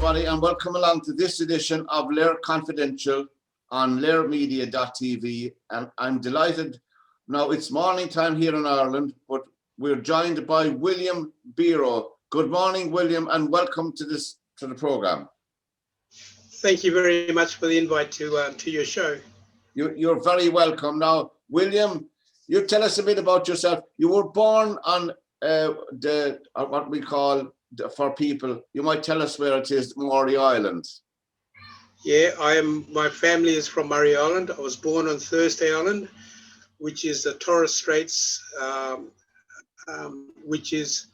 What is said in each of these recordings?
everybody, and welcome along to this edition of LiR Confidential on lirmedia.tv. And I'm delighted. Now, it's morning time here in Ireland, but we're joined by William Bero. Good morning, William, and welcome to the program. Thank you very much for the invite to your show. You're very welcome. Now, William, you tell us a bit about yourself. You were born on what we call, for people, you might tell us where it is, Maury Island. Yeah, my family is from Murray Island. I was born on Thursday Island, which is the Torres Straits, which is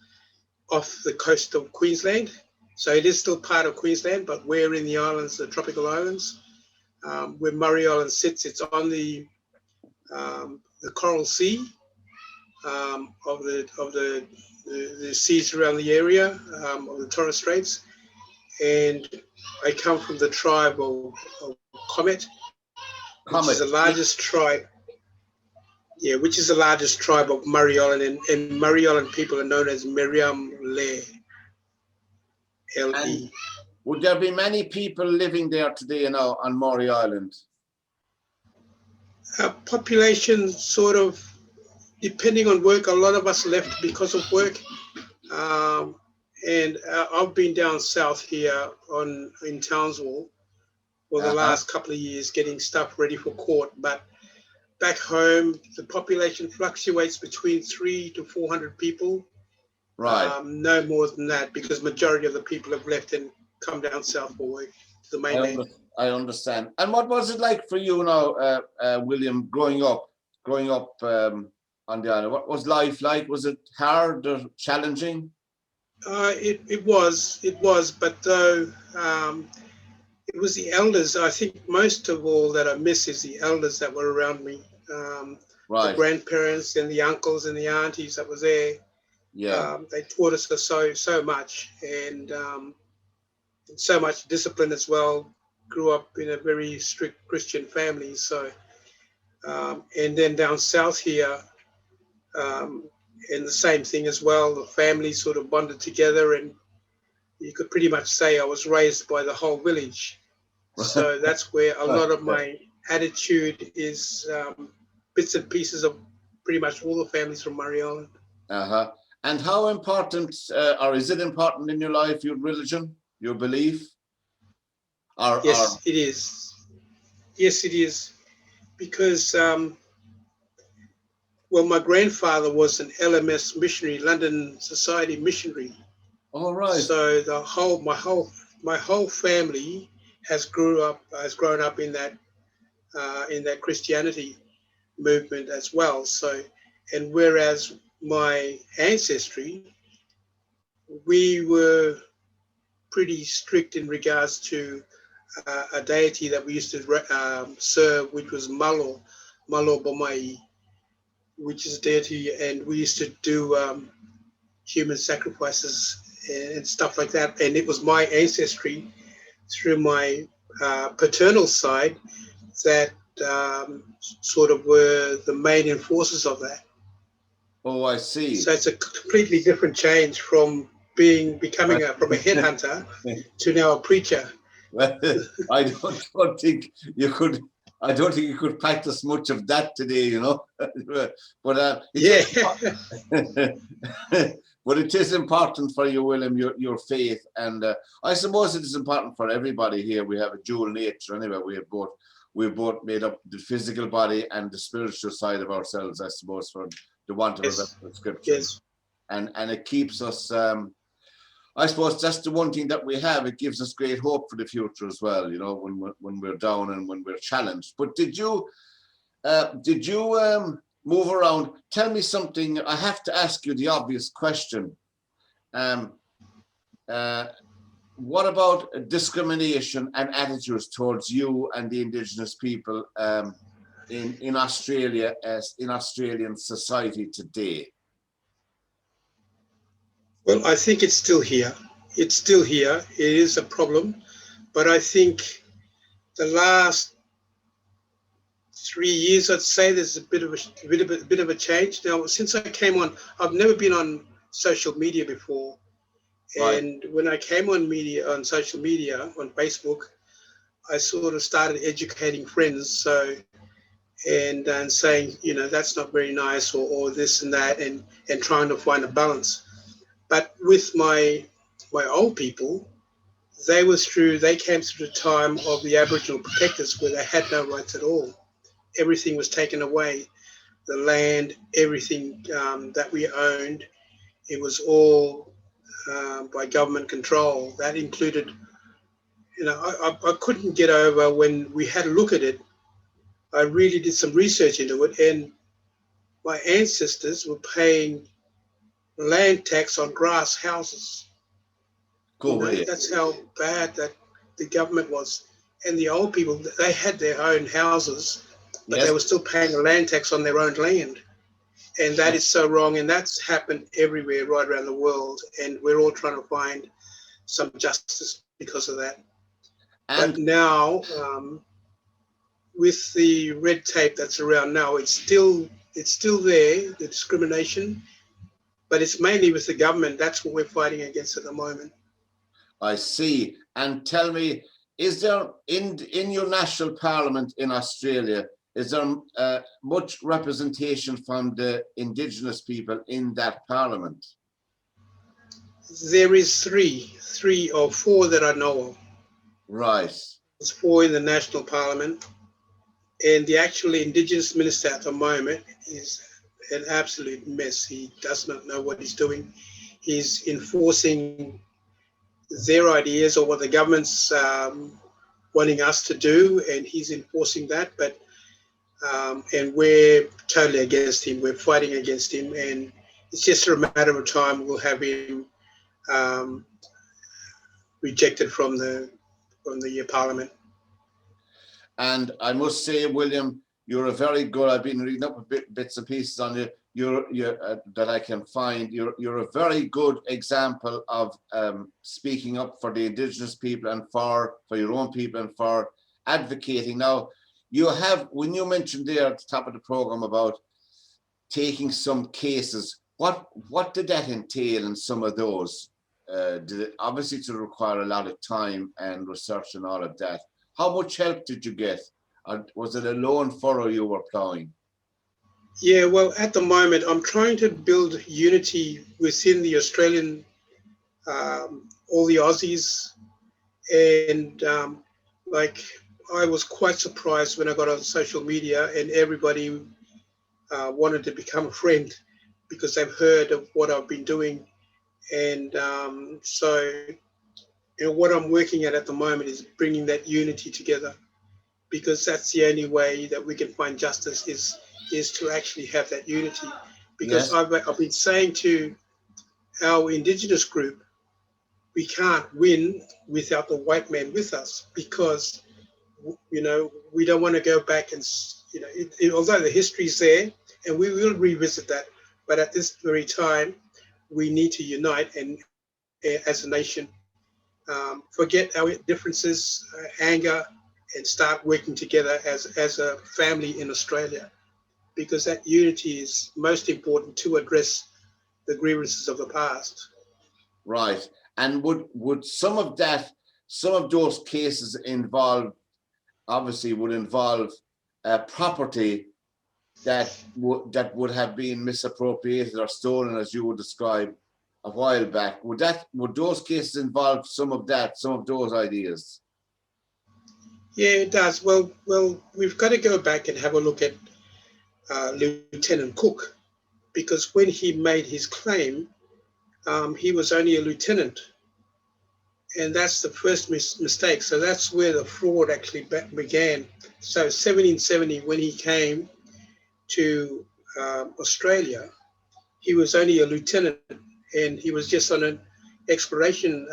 off the coast of Queensland. So it is still part of Queensland, but we're in the islands, the tropical islands. Where Murray Island sits, it's on the Coral Sea of the seas around the area of the Torres Straits. And I come from the tribe of Comet, which is the largest tribe. Yeah, which is the largest tribe of Murray Island, and Murray Island people are known as Miriam LiR. L-E. Would there be many people living there today now on Maury Island? Population sort of, depending on work, a lot of us left because of work. And I've been down south here in Townsville for the last couple of years getting stuff ready for court. But back home, the population fluctuates between 300 to 400 people. Right. No more than that, because majority of the people have left and come down south for work to the mainland. I understand. And what was it like for you now, William, growing up on the island? What was life like? Was it hard or challenging? It was, but though it was the elders. I think most of all that I miss is the elders that were around me. Right. The grandparents and the uncles and the aunties that was there. Yeah. They taught us so much, and so much discipline as well. Grew up in a very strict Christian family. So, and then down south here, and the same thing as well. The family sort of bonded together, and you could pretty much say I was raised by the whole village. So that's where a lot of my attitude is, bits and pieces of pretty much all the families from Murray Island. And how important, or is it important in your life, your religion, your belief? Yes, it is. Yes, it is. Because, well, my grandfather was an LMS missionary, London Society missionary. All right. So my whole family has grown up in that Christianity movement as well. So, and whereas my ancestry, we were pretty strict in regards to a deity that we used to serve, which was Malo Bomai, which is a deity, and we used to do human sacrifices and stuff like that. And it was my ancestry through my paternal side that sort of were the main enforcers of that. Oh, I see. So it's a completely different change from becoming from a headhunter to now a preacher. Well, I don't think you could practice much of that today, you know. But yeah. But it is important for you, William, your faith, and I suppose it is important for everybody here. We have a dual nature anyway. We've both made up the physical body and the spiritual side of ourselves, I suppose, for the want of a better scripture. Yes. And it keeps us. I suppose that's the one thing that we have. It gives us great hope for the future as well, you know, when we're down and when we're challenged. But did you move around? Tell me something. I have to ask you the obvious question. What about discrimination and attitudes towards you and the indigenous people in Australia, as in Australian society today? Well, I think it's still here. It's still here. It is a problem, but I think the last 3 years, I'd say, there's a bit of a change. Now, since I came on, I've never been on social media before, Right. And when I came on media, on social media, on Facebook, I sort of started educating friends. So, and saying, you know, that's not very nice, or this and that, and trying to find a balance. But with my old people, they came through the time of the Aboriginal protectors where they had no rights at all. Everything was taken away, the land, everything that we owned, it was all by government control. That included, you know, I couldn't get over when we had a look at it. I really did some research into it, and my ancestors were paying land tax on grass houses. Go You know, away. that's how bad that the government was. And the old people, they had their own houses, but Yes. they were still paying a land tax on their own land. And that is so wrong. And that's happened everywhere, right around the world. And we're all trying to find some justice because of that. And But now, with the red tape that's around now, it's still there, the discrimination, but it's mainly with the government. That's what we're fighting against at the moment. I see. And tell me, is there in your national parliament in Australia, is there much representation from the indigenous people in that parliament? There is three or four that I know of. Right. There's four in the national parliament, and the actual indigenous minister at the moment is an absolute mess. He does not know what he's doing. He's enforcing their ideas or what the government's wanting us to do, and he's enforcing that. But and we're totally against him. We're fighting against him, and it's just a matter of time. We'll have him rejected from the parliament. And I must say, William, you're a very good. I've been reading up bits and pieces on you. You're that I can find. You're a very good example of speaking up for the indigenous people and for your own people and for advocating. Now, you have, when you mentioned there at the top of the program about taking some cases, what did that entail in some of those? Did it obviously to require a lot of time and research and all of that? How much help did you get? Or was it a lone furrow you were plowing? Yeah, well, at the moment, I'm trying to build unity within the Australian, all the Aussies, and like I was quite surprised when I got on social media and everybody wanted to become a friend because they've heard of what I've been doing, and so you know, what I'm working at the moment is bringing that unity together, because that's the only way that we can find justice is to actually have that unity. Because Yes. I've been saying to our Indigenous group, we can't win without the white man with us, because you know we don't want to go back and you know although the history's there and we will revisit that, but at this very time we need to unite and as a nation forget our differences, anger, and start working together as a family in Australia, because that unity is most important to address the grievances of the past. Right. And would some of those cases involve, obviously would involve property that would have been misappropriated or stolen, as you would describe a while back? Would those cases involve some of those ideas? Yeah, it does. Well, we've got to go back and have a look at Lieutenant Cook, because when he made his claim, he was only a lieutenant, and that's the first mistake. So that's where the fraud actually began. So 1770, when he came to Australia, he was only a lieutenant, and he was just on an exploration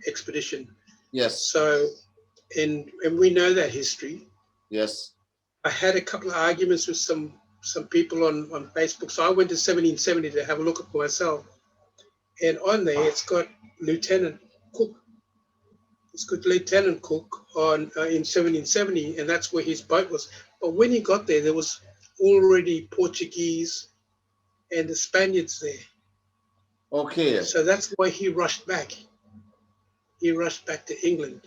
expedition. Yes. So, and we know that history. Yes. I had a couple of arguments with some people on Facebook. So I went to 1770 to have a look at myself. And on there, it's got Lieutenant Cook. It's got Lieutenant Cook on in 1770, and that's where his boat was. But when he got there, there was already Portuguese and the Spaniards there. Okay. So that's why he rushed back. He rushed back to England.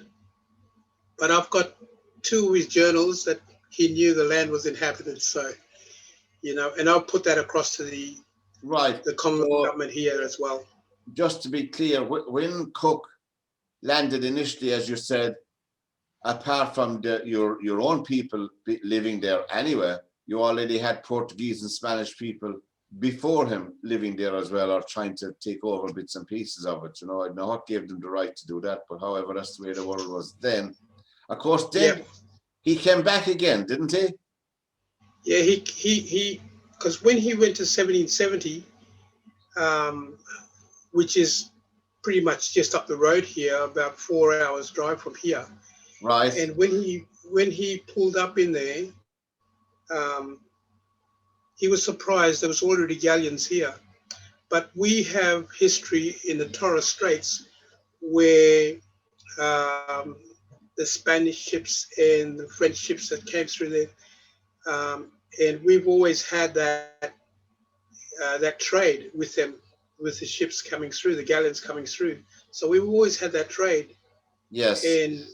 But I've got two of his journals that he knew the land was inhabited. So, and I'll put that across to Right. the Commonwealth So government here as well. just to be clear, when Cook landed initially, as you said, apart from your own people living there anyway, you already had Portuguese and Spanish people before him living there as well, or trying to take over bits and pieces of it. I don't know what gave them the right to do that, but however, that's the way the world was then. Of course, then he came back again, didn't he? Yeah, he because when he went to 1770, which is pretty much just up the road here, about 4 hours drive from here. Right. And when he pulled up in there, he was surprised there was already galleons here. But we have history in the Torres Straits where the Spanish ships and the French ships that came through there, and we've always had that trade with them, with the ships coming through, the galleons coming through. So we've always had that trade. Yes. And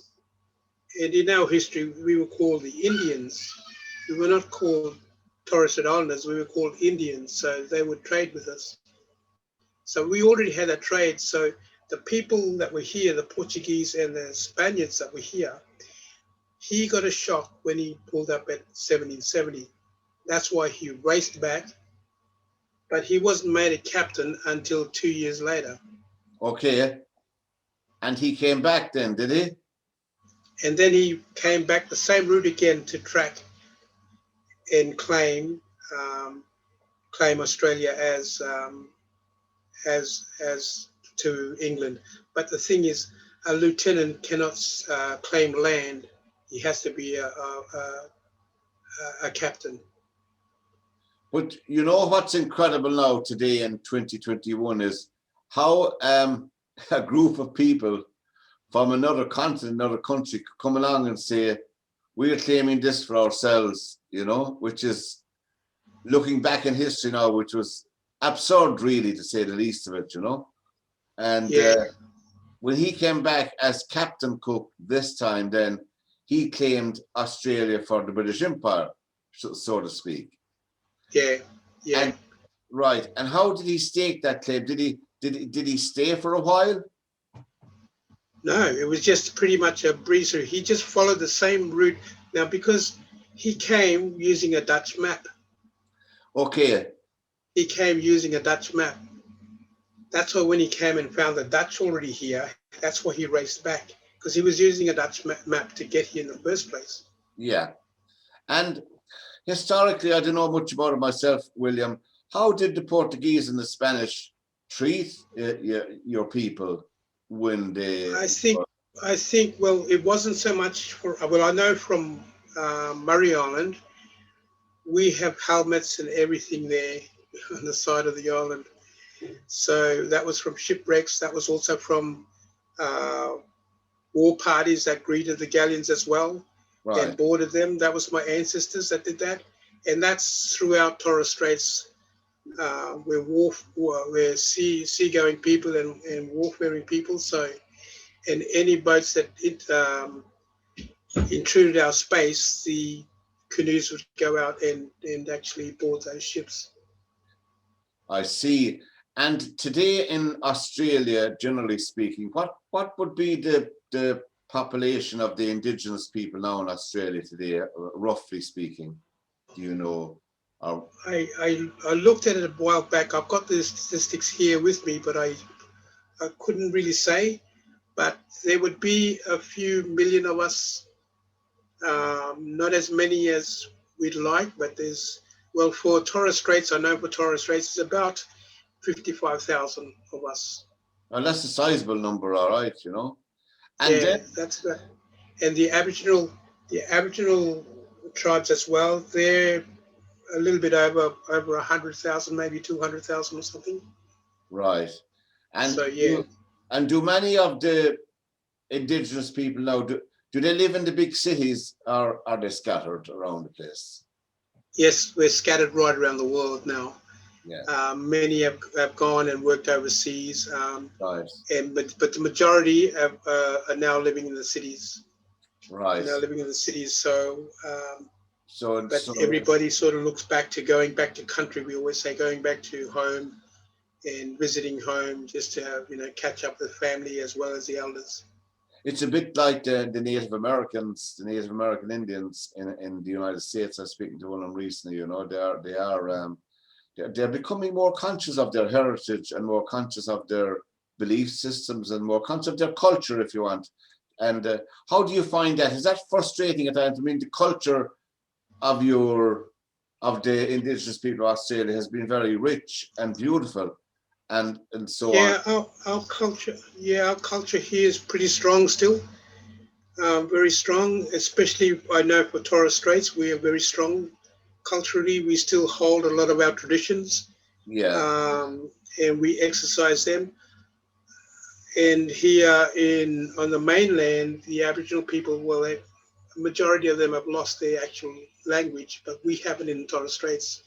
in our history, we were called the Indians. We were not called Torres Strait Islanders. We were called Indians. So they would trade with us. So we already had that trade. So the people that were here, the Portuguese and the Spaniards that were here, he got a shock when he pulled up at 1770. That's why he raced back. But he wasn't made a captain until 2 years later. Okay. And he came back then, did he? And then he came back the same route again to track and claim Australia as to England. But the thing is, a lieutenant cannot claim land. He has to be a captain. But you know what's incredible now today in 2021 is how a group of people from another continent, another country could come along and say, we're claiming this for ourselves, which is, looking back in history now, which was absurd really, to say the least of it, And when he came back as Captain Cook this time, then he claimed Australia for the British Empire, so to speak. Yeah. And, right. And how did he stake that claim? Did he stay for a while? No, it was just pretty much a breezer. He just followed the same route. Now, because he came using a Dutch map. Okay. He came using a Dutch map. That's why when he came and found the Dutch already here, that's why he raced back, because he was using a Dutch map to get here in the first place. Yeah. And historically, I don't know much about it myself, William. How did the Portuguese and the Spanish treat your people when they... I think, well, it wasn't so much for... Well, I know from Murray Island, we have helmets and everything there on the side of the island. So that was from shipwrecks. That was also from war parties that greeted the galleons as well. Right. And boarded them. That was my ancestors that did that. And that's throughout Torres Straits, we're seagoing people and wharf-faring people. So, and any boats that intruded our space, the canoes would go out and actually board those ships. I see. And today in Australia, generally speaking, what would be the population of the indigenous people now in Australia today, roughly speaking? Do you know? I looked at it a while back. I've got the statistics here with me, but I couldn't really say. But there would be a few million of us, not as many as we'd like, but there's, well, for Torres Straits, I know for Torres Straits, it's about 55,000 of us. Well, that's a sizable number, all right, And yeah, then, that's the, and the Aboriginal tribes as well. They're a little bit over 100,000, maybe 200,000 or something. Right. And so yeah. And do many of the indigenous people now, do they live in the big cities, or are they scattered around the place? Yes, we're scattered right around the world now. Yeah. Many have gone and worked overseas, Right. but the majority are now living in the cities. Right. Now living in the cities. So, but So everybody sort of looks back to going back to country. We always say going back to home and visiting home just to have, catch up with family as well as the elders. it's a bit like the Native Americans, the Native American Indians in the United States. I was speaking to one of them recently. They're becoming more conscious of their heritage and more conscious of their belief systems and more conscious of their culture, if you want. And how do you find that? Is that frustrating at times? I mean, the culture of the indigenous people of Australia has been very rich and beautiful, and so on. Our culture. Yeah, our culture here is pretty strong still. Very strong, especially I know for Torres Straits, we are very strong culturally. We still hold a lot of our traditions, Yeah. and we exercise them. And here on the mainland, the Aboriginal people, well, the majority of them have lost their actual language, but we haven't in Torres Straits.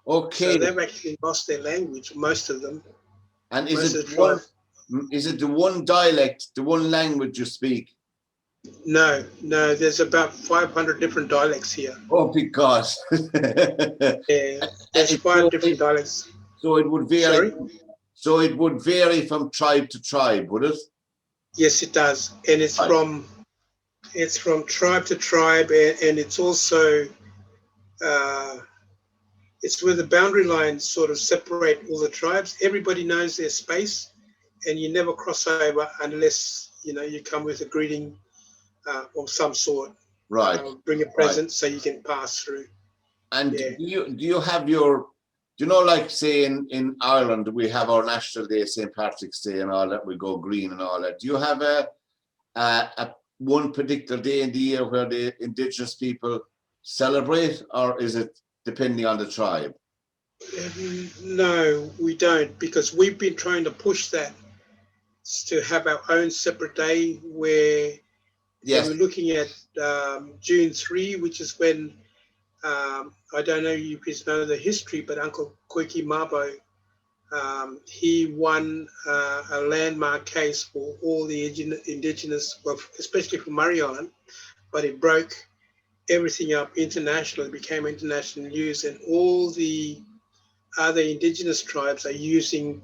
Okay. So they've actually lost their language, most of them. And Most of the tribe. is it the one dialect, the one language you speak? No, there's about 500 different dialects here. Oh, because Yeah, there's 5 different dialects. So it would vary. Sorry? So it would vary from tribe to tribe, would it? Yes, it does, and it's from tribe to tribe, and it's also it's where the boundary lines sort of separate all the tribes. Everybody knows their space, and you never cross over unless you come with a greeting of some sort. Right. Bring a present so you can pass through. And do you have like say in Ireland we have our national day, St. Patrick's Day and all that, we go green and all that. Do you have a one particular day in the year where the indigenous people celebrate, or is it depending on the tribe? No, we don't, because we've been trying to push that to have our own separate day where we're looking at June 3, which is when I don't know if you guys know the history, but Uncle Koiki Mabo, he won a landmark case for all the indigenous, well, especially for Murray Island, but it broke everything up internationally, became international news, and all the other indigenous tribes are using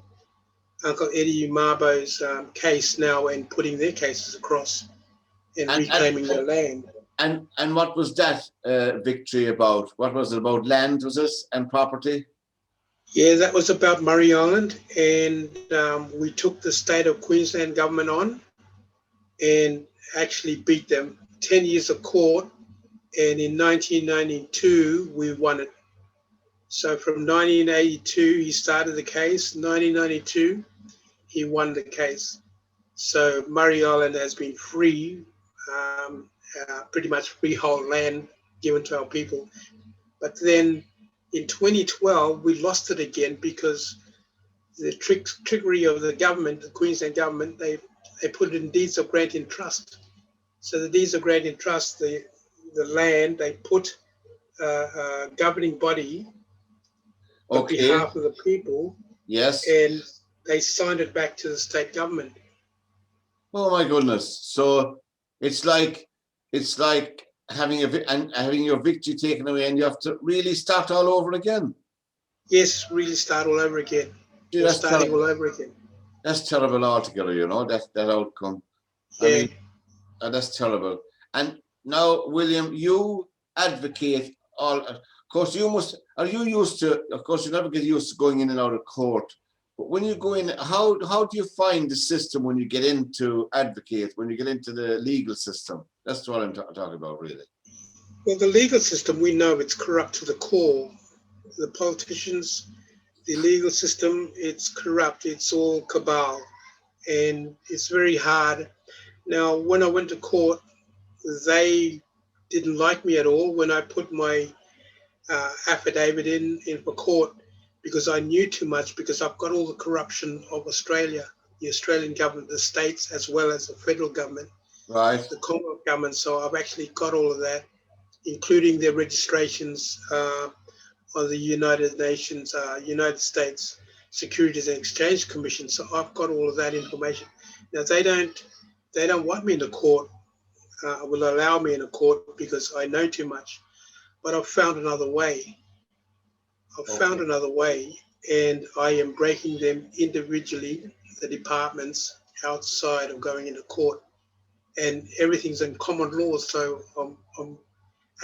Uncle Eddie Mabo's case now and putting their cases across and reclaiming their land. And what was that victory about? What was it about? Land, was it, and property? Yeah, that was about Murray Island, and we took the state of Queensland government on and actually beat them. 10 years of court, and in 1992 we won it. So from 1982 he started the case. 1992 he won the case. So Murray Island has been free, pretty much freehold land given to our people. But then in 2012 we lost it again because the trickery of the government, the Queensland government, they put it in deeds of grant in trust. So the deeds of grant in trust, the land, they put a governing body on behalf of the people. Yes. And they signed it back to the state government. Oh my goodness! So it's like having your victory taken away, and you have to really start all over again. Yes, really start all over again. Yeah, that's starting terrible. all over again. That's terrible altogether. That outcome. Yeah. I mean, that's terrible. And now, William, you advocate all. Of course, you must. Are you used to? Of course, you never get used to going in and out of court. But when you go in, how do you find the system when you get into advocate? When you get into the legal system? That's what I'm talking about, really. Well, the legal system, we know it's corrupt to the core. The politicians, the legal system, it's corrupt. It's all cabal, and it's very hard. Now, when I went to court, they didn't like me at all when I put my affidavit in for court, because I knew too much, because I've got all the corruption of Australia, the Australian government, the states, as well as the federal government, right, the Commonwealth government. So I've actually got all of that, including their registrations on the United Nations, United States Securities and Exchange Commission. So I've got all of that information. Now they don't want me in the court, will allow me in a court because I know too much. But I've found another way. Found another way, and I am breaking them individually, the departments, outside of going into court. And everything's in common law, so I'm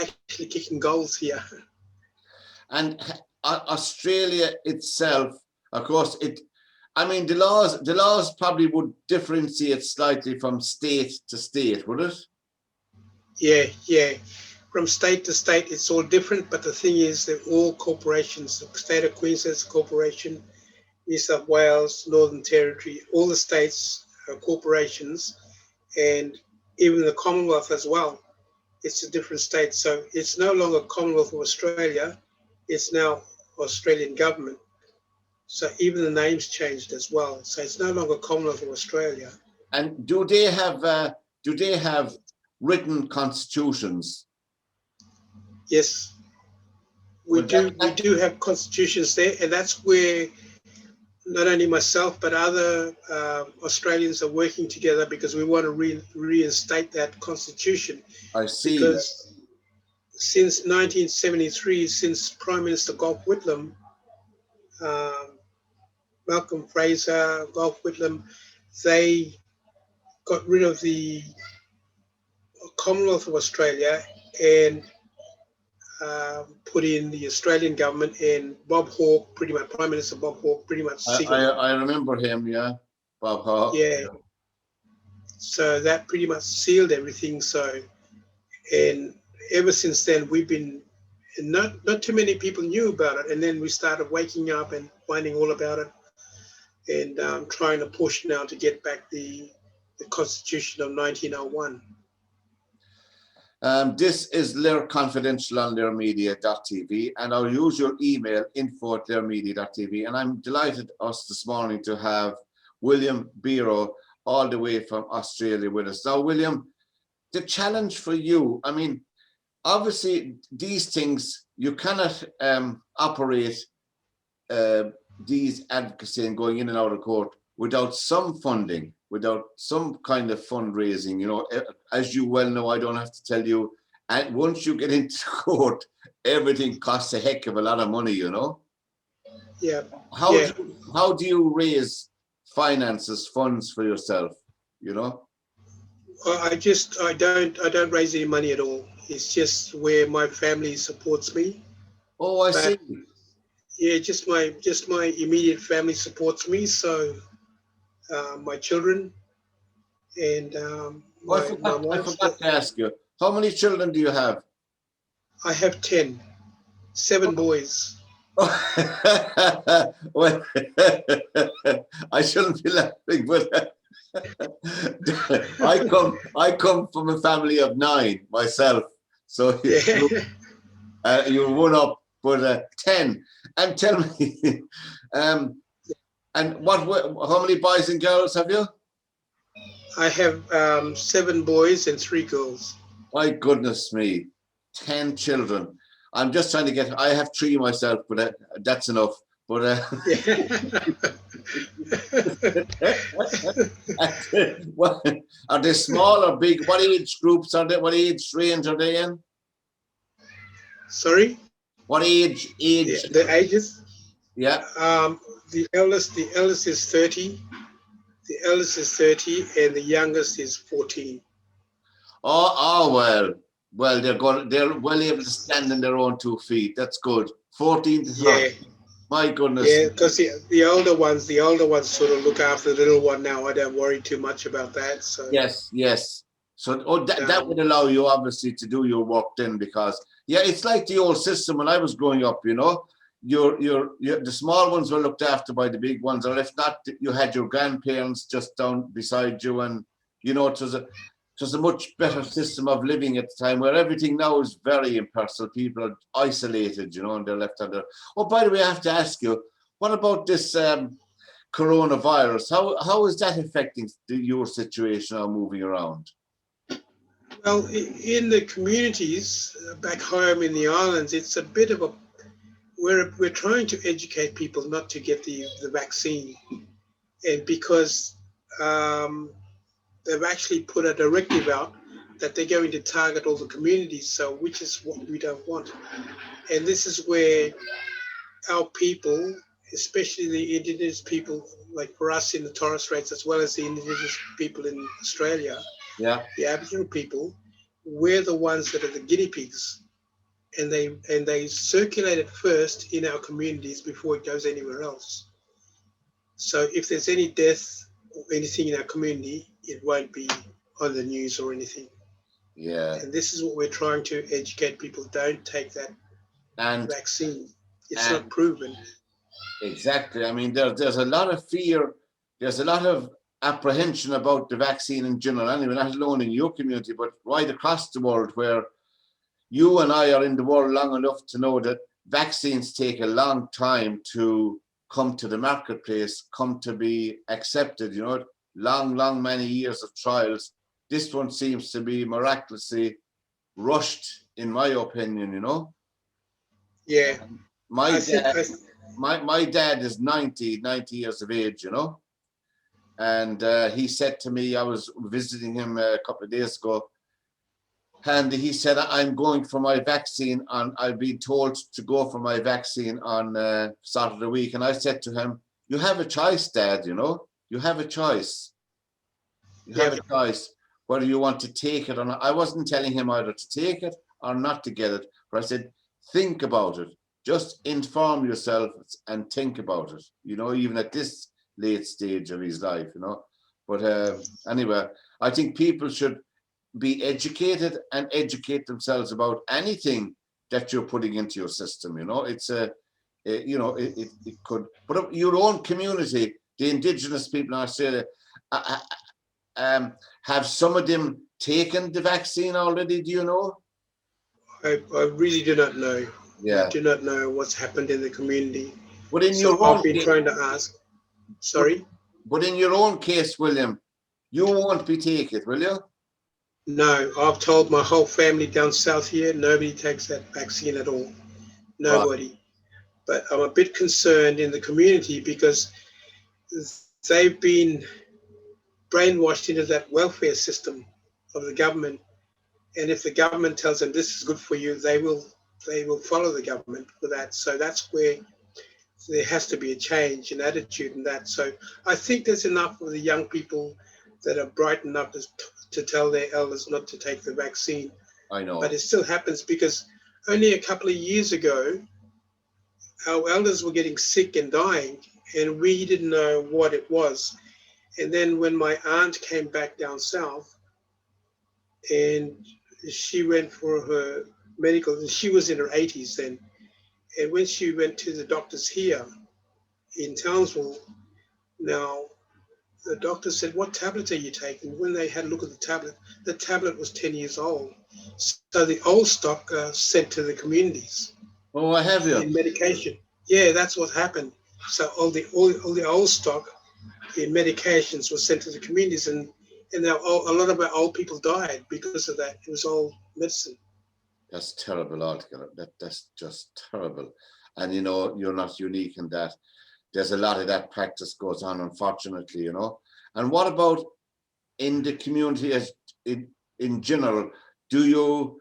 actually kicking goals here. And Australia itself, of course, the laws probably would differentiate slightly from state to state, would it? Yeah. From state to state, it's all different, but the thing is that all corporations, the state of Queensland's a corporation, New South Wales, Northern Territory, all the states are corporations, and even the Commonwealth as well. It's a different state. So it's no longer Commonwealth of Australia, it's now Australian government. So even the name's changed as well. So it's no longer Commonwealth of Australia. And do they have written constitutions? Yes, we do have constitutions there, and that's where not only myself but other Australians are working together because we want to reinstate that constitution. I see. Because since 1973, since Prime Minister Gough Whitlam, Malcolm Fraser, Gough Whitlam, they got rid of the Commonwealth of Australia and put in the Australian government, and Bob Hawke, pretty much Prime Minister Bob Hawke, pretty much. I remember him, yeah, Bob Hawke. Yeah. So that pretty much sealed everything. So, and ever since then, we've been not too many people knew about it, and then we started waking up and finding all about it, and trying to push now to get back the Constitution of 1901. This is LiR Confidential on LiRmedia.tv, and our usual email info@lirmedia.tv. And I'm delighted us this morning to have William Bero all the way from Australia with us. Now, William, the challenge for you, obviously these things, you cannot operate these advocacy and going in and out of court without some funding, without some kind of fundraising. As you well know, I don't have to tell you, and once you get into court, everything costs a heck of a lot of money, Yeah. How do you raise finances, funds for yourself, Well, I don't raise any money at all. It's just where my family supports me. Oh, I see. Yeah, just my immediate family supports me. So my children and I forgot to ask you, how many children do you have? I have 10, 7 boys. Well, I shouldn't be laughing, but I come from a family of 9 myself, so you're one up, but 10. And tell me, and how many boys and girls have you? I have 7 boys and 3 girls. My goodness me, 10 children. I'm just trying to get, I have 3 myself, but that's enough. But are they small or big? What age groups are they? What age range are they in? Sorry? What age? The ages? Yeah. The eldest is 30. The eldest is 30, and the youngest is 14. Oh well, they're well able to stand on their own 2 feet. That's good. 14 to 30. Yeah. My goodness. Yeah, because the older ones sort of look after the little one now. I don't worry too much about that. So yes. So that would allow you obviously to do your work then, because it's like the old system when I was growing up. The small ones were looked after by the big ones, or if not, you had your grandparents just down beside you, and it was a much better system of living at the time, where everything now is very impersonal. People are isolated, and they're left under. Oh, by the way, I have to ask you, what about this coronavirus? How is that affecting your situation or moving around? Well, in the communities back home in the islands, it's a bit of we're trying to educate people not to get the vaccine, and because they've actually put a directive out that they're going to target all the communities, so which is what we don't want. And this is where our people, especially the indigenous people, like for us in the Torres Straits, as well as the indigenous people in Australia, the Aboriginal people, we're the ones that are the guinea pigs. And they circulate it first in our communities before it goes anywhere else. So if there's any death or anything in our community, it won't be on the news or anything. Yeah. And this is what we're trying to educate people. Don't take that vaccine. It's not proven. Exactly. I mean, there's a lot of fear. There's a lot of apprehension about the vaccine in general, anyway, not alone in your community, but right across the world, where you and I are in the world long enough to know that vaccines take a long time to come to the marketplace, come to be accepted, you know, long, many years of trials. This one seems to be miraculously rushed, in my opinion, you know. Yeah. My dad is 90 years of age, you know. And he said to me, I was visiting him a couple of days ago, and he said, I'm going for my vaccine I've been told to go for my vaccine on Saturday week. And I said to him, you have a choice, Dad, you know, you have a choice. You have a choice whether you want to take it or not. I wasn't telling him either to take it or not to get it, but I said, think about it. Just inform yourself and think about it, you know, even at this late stage of his life, you know. But anyway, I think people should be educated and educate themselves about anything that you're putting into your system, you know. It's you know, it could, but your own community, the indigenous people in Australia, have some of them taken the vaccine already, do you know? I really do not know. Yeah. I do not know what's happened in the community. But in so your own I've been trying to ask. Sorry? But in your own case, William, you won't be taking it, will you? No, I've told my whole family down south here, nobody takes that vaccine at all. Nobody. Right. But I'm a bit concerned in the community because they've been brainwashed into that welfare system of the government. And if the government tells them this is good for you, they will follow the government for that. So that's where there has to be a change in attitude in that. So I think there's enough of the young people that are bright enough to tell their elders not to take the vaccine. I know. But it still happens because only a couple of years ago, our elders were getting sick and dying, and we didn't know what it was. And then when my aunt came back down south, and she went for her medical, and she was in her 80s then. And when she went to the doctors here in Townsville, now the doctor said, what tablet are you taking? When they had a look at the tablet was 10 years old. So the old stock sent to the communities. Oh, I have you. In medication. Yeah, that's what happened. So all the old stock in medications was sent to the communities, and now a lot of our old people died because of that. It was all medicine. That's terrible altogether. That's just terrible. And you know, you're not unique in that. There's a lot of that practice goes on, unfortunately, you know. And what about in the community as in general? Do you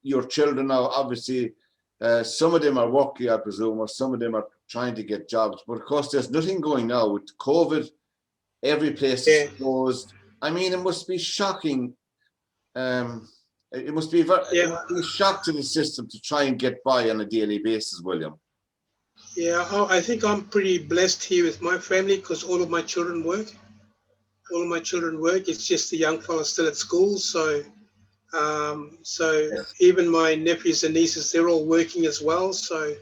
your children now, obviously, some of them are working, I presume, or some of them are trying to get jobs. But of course, there's nothing going now with COVID. Every place is closed. I mean, it must be shocking. It must be a shock to the system to try and get by on a daily basis, William. Yeah, I think I'm pretty blessed here with my family because all of my children work. All of my children work. It's just the young fellas still at school. So even my nephews and nieces, they're all working as well. So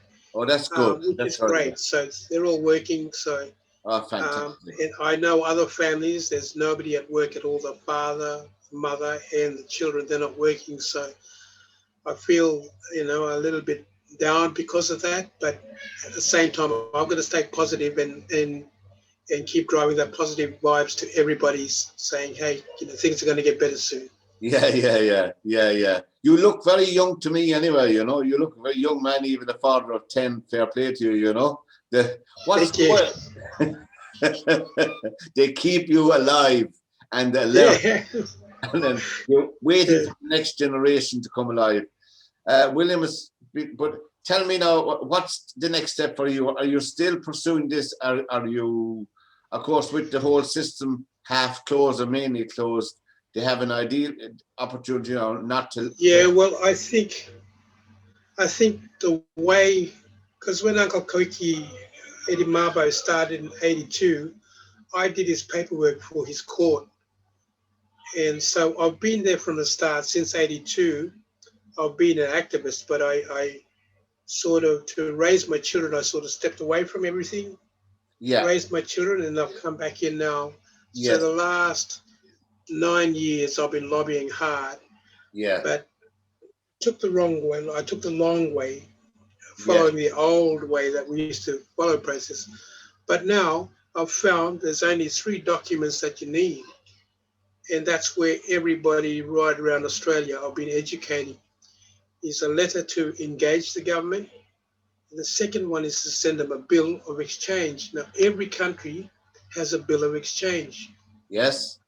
that's good. Which that's is great. Good. So they're all working. So fantastic. And I know other families, there's nobody at work at all. The father, mother, and the children, they're not working. So I feel, you know, a little bit down because of that, but at the same time I'm going to stay positive and keep driving that positive vibes to everybody, saying, hey, you know, things are going to get better soon. Yeah. You you look very young to me anyway, you know. You look a very young man, even a father of 10, fair play to you, you know. What's Thank you. they keep you alive and alert, Yeah. and then you're waiting Yeah. for the next generation to come alive. William, but tell me now, what's the next step for you? Are you still pursuing this? Are you, of course, with the whole system half closed or mainly closed, they have an ideal opportunity, you know, not to. Yeah, well, I think the way, because when Uncle Koiki Edimabo started in '82, I did his paperwork for his court. And so I've been there from the start since '82. I've been an activist, but I sort of, to raise my children, I sort of stepped away from everything, Yeah. raised my children, and I've come back in now. So Yes. the last 9 years I've been lobbying hard, Yeah. but took the wrong way. I took the long way, Yeah. following the old way that we used to follow process. But now I've found there's only 3 documents that you need. And that's where everybody right around Australia I've been educating. Is a letter to engage the government. And the second one is to send them a bill of exchange. Now, every country has a bill of exchange. Yes.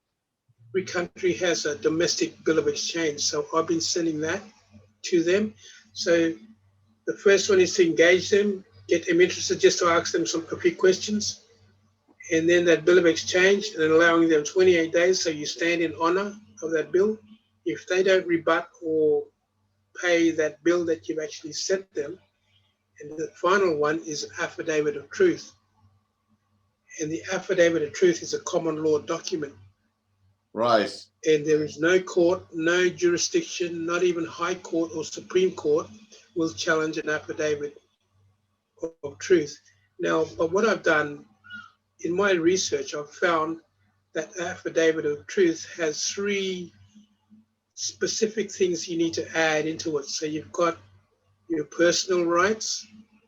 Every country has a domestic bill of exchange. So I've been sending that to them. So the first one is to engage them, get them interested, just to ask them a few questions. And then that bill of exchange, and then allowing them 28 days so you stand in honor of that bill. If they don't rebut or pay that bill that you've actually sent them, and the final one is an affidavit of truth. And the affidavit of truth is a common law document. Right. And there is no court, no jurisdiction, not even High Court or Supreme Court will challenge an affidavit of truth. Now, but what I've done in my research, I've found that affidavit of truth has 3 specific things you need to add into it. So you've got your personal rights.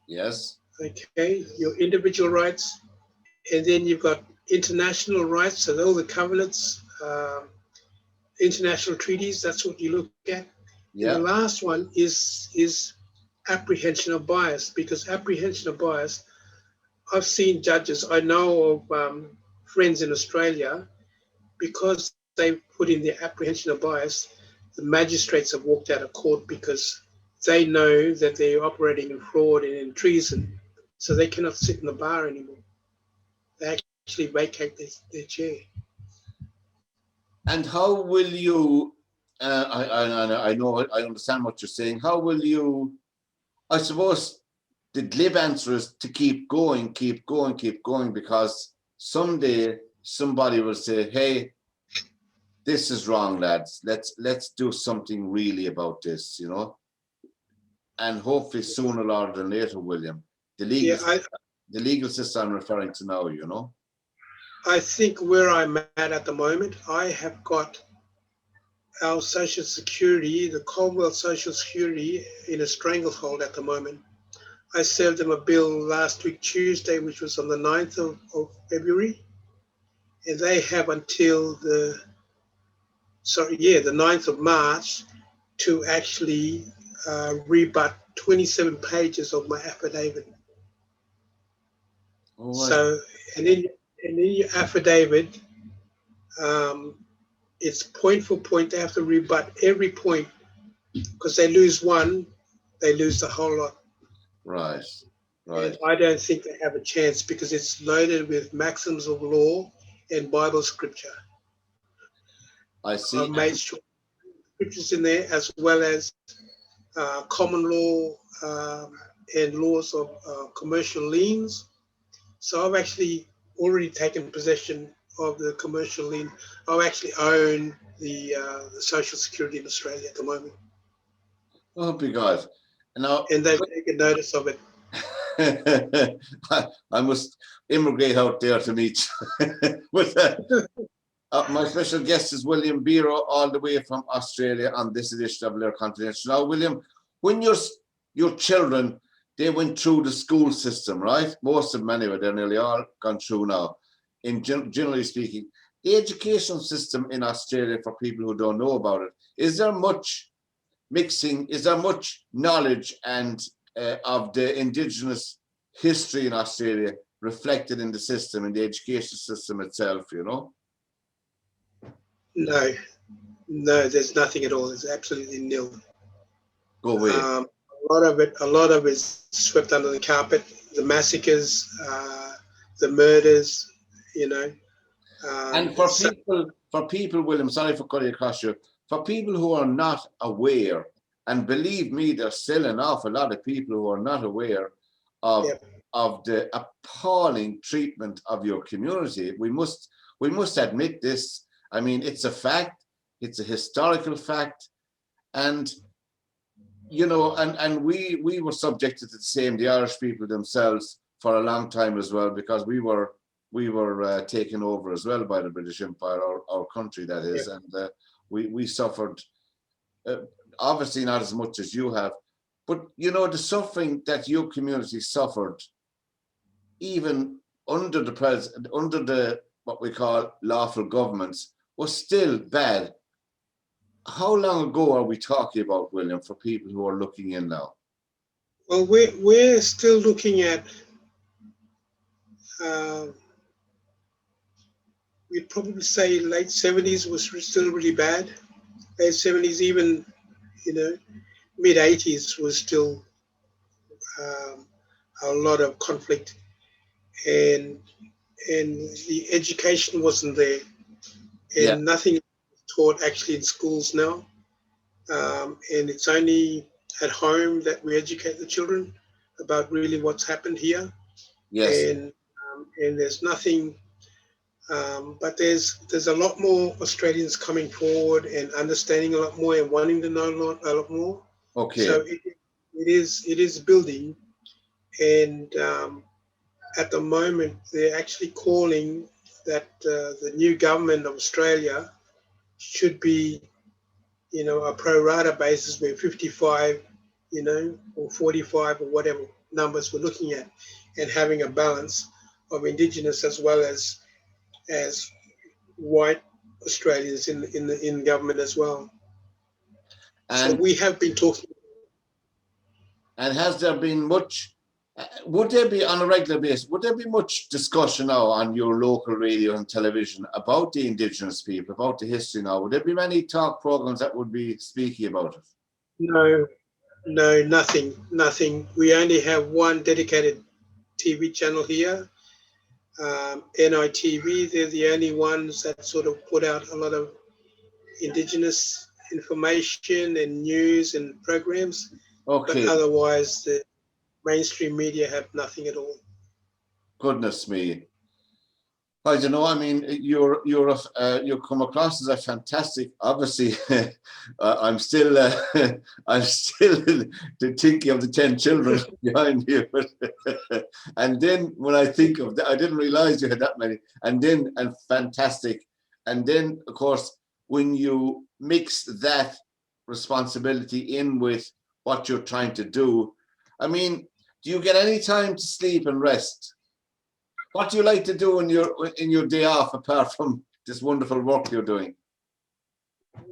Yes. Okay, your individual rights, and then you've got international rights, so all the covenants, international treaties, that's what you look at. Yeah. And the last one is apprehension of bias, because apprehension of bias, I've seen judges, I know of friends in Australia, because they put in the apprehension of bias, the magistrates have walked out of court because they know that they're operating in fraud and in treason, so they cannot sit in the bar anymore. They actually vacate their chair. And how will you, I know, I understand what you're saying. How will you, I suppose the glib answer is to keep going, because someday somebody will say, hey, this is wrong, lads. Let's do something really about this, you know? And hopefully sooner rather than later, William, the legal system I'm referring to now, you know? I think where I'm at the moment, I have got our Social Security, the Commonwealth Social Security, in a stranglehold at the moment. I served them a bill last week, Tuesday, which was on the 9th of February. And they have until the 9th of March to actually rebut 27 pages of my affidavit. Oh, So, and in your affidavit, it's point for point. They have to rebut every point, because they lose one, they lose the whole lot. right. And I don't think they have a chance, because it's loaded with maxims of law and Bible scripture. I see. I've made sure scriptures in there, as well as common law and laws of commercial liens. So I've actually already taken possession of the commercial lien. I actually own the Social Security in Australia at the moment. Oh, because now, and they've taken notice of it. I must immigrate out there to meet with my special guest is William Bero, all the way from Australia, on this edition of LiR Confidential. Now, William, when your children, they went through the school system, right? Most of them anyway, they're nearly all gone through now. Generally speaking, the education system in Australia, for people who don't know about it, is there much mixing, is there much knowledge and of the indigenous history in Australia reflected in the system, in the education system itself, you know? No, no, there's nothing at all. It's absolutely nil. Go away. A lot of it is swept under the carpet. The massacres, the murders, you know. And for people, William, sorry for cutting across you, for people who are not aware, and believe me, there's still an awful lot of people who are not aware of, Yep. of the appalling treatment of your community. We must admit this. I mean, it's a fact, it's a historical fact, and you know, and we were subjected to the same, the Irish people themselves, for a long time as well, because we were taken over as well by the British Empire, our country that is, Yeah. and we suffered, obviously not as much as you have, but you know, the suffering that your community suffered, even under the what we call lawful governments, was still bad. How long ago are we talking about, William, for people who are looking in now? Well, we're still looking at. We'd probably say late 70s was still really bad. Late 70s, even, you know, mid 80s was still a lot of conflict, and the education wasn't there, and nothing is taught actually in schools now, and it's only at home that we educate the children about really what's happened here. Yes. And there's nothing. But there's a lot more Australians coming forward and understanding a lot more and wanting to know a lot more. Okay. So it is building, and at the moment they're actually calling that the new government of Australia should be, you know, a pro rata basis where 55, you know, or 45 or whatever numbers we're looking at, and having a balance of Indigenous as well as white Australians in government as well. And so we have been talking. And has there been much? Would there be, on a regular basis, would there be much discussion now on your local radio and television about the Indigenous people, about the history now? Would there be many talk programs that would be speaking about it? No, nothing. We only have one dedicated TV channel here. NITV, they're the only ones that sort of put out a lot of Indigenous information and news and programs. Okay. But otherwise, the mainstream media have nothing at all. Goodness me. I don't know. I mean, you come across as a fantastic. Obviously, I'm still thinking of the 10 children behind you. And then when I think of that, I didn't realize you had that many. And fantastic. And then, of course, when you mix that responsibility in with what you're trying to do, I mean, do you get any time to sleep and rest? What do you like to do in your day off apart from this wonderful work you're doing?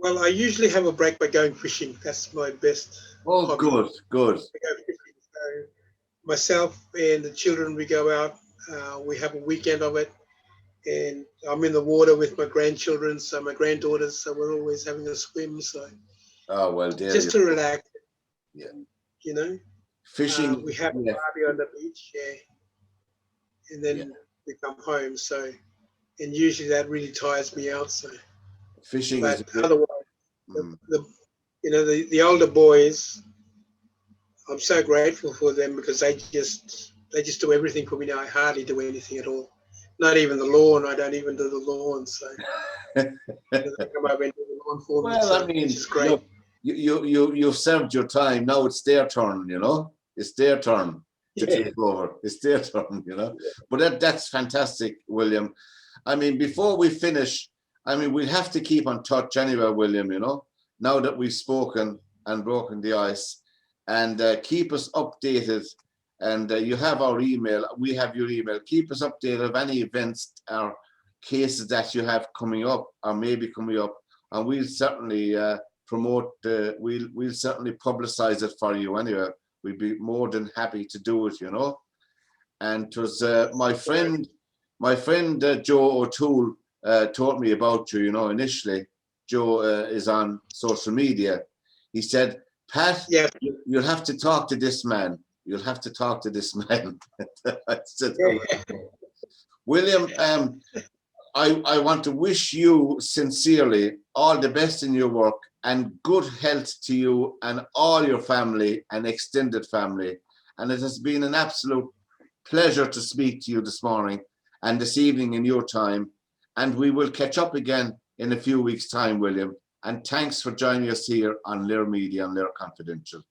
Well, I usually have a break by going fishing. That's my best. Oh, hobby. Good. I go fishing. So myself and the children, we go out. We have a weekend of it, and I'm in the water with my grandchildren, so my granddaughters. So we're always having a swim. So oh well, dear. Just to relax. Yeah. You know. Fishing. We have a party on the beach. Yeah. And then we come home. So, and usually that really tires me out. So, fishing but is otherwise, the older boys, I'm so grateful for them because they just do everything for me now. I hardly do anything at all. Not even the lawn. I don't even do the lawn. So, they come over and do the lawn for me. Well, I mean, which is great. Look, you've served your time. Now it's their turn. You know, it's their turn to take over. It's their turn, you know. But that's fantastic, William. I mean, before we finish, I mean, we'll have to keep on touch anyway, William, you know, now that we've spoken and broken the ice, and keep us updated. And you have our email. We have your email. Keep us updated of any events or cases that you have coming up or maybe coming up. And we'll certainly promote, we'll certainly publicize it for you anyway. We'd be more than happy to do it, you know. And it was my friend Joe O'Toole told me about you, you know, initially. Joe is on social media. He said, Pat, Yeah. you'll have to talk to this man. You'll have to talk to this man. I said, William, I want to wish you sincerely all the best in your work and good health to you and all your family and extended family. And it has been an absolute pleasure to speak to you this morning and this evening in your time. And we will catch up again in a few weeks' time, William. And thanks for joining us here on LiR Media and LiR Confidential.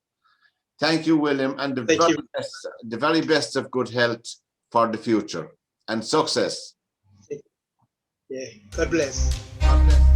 Thank you, William, and the very best of good health for the future and success. Yeah, God bless. God bless.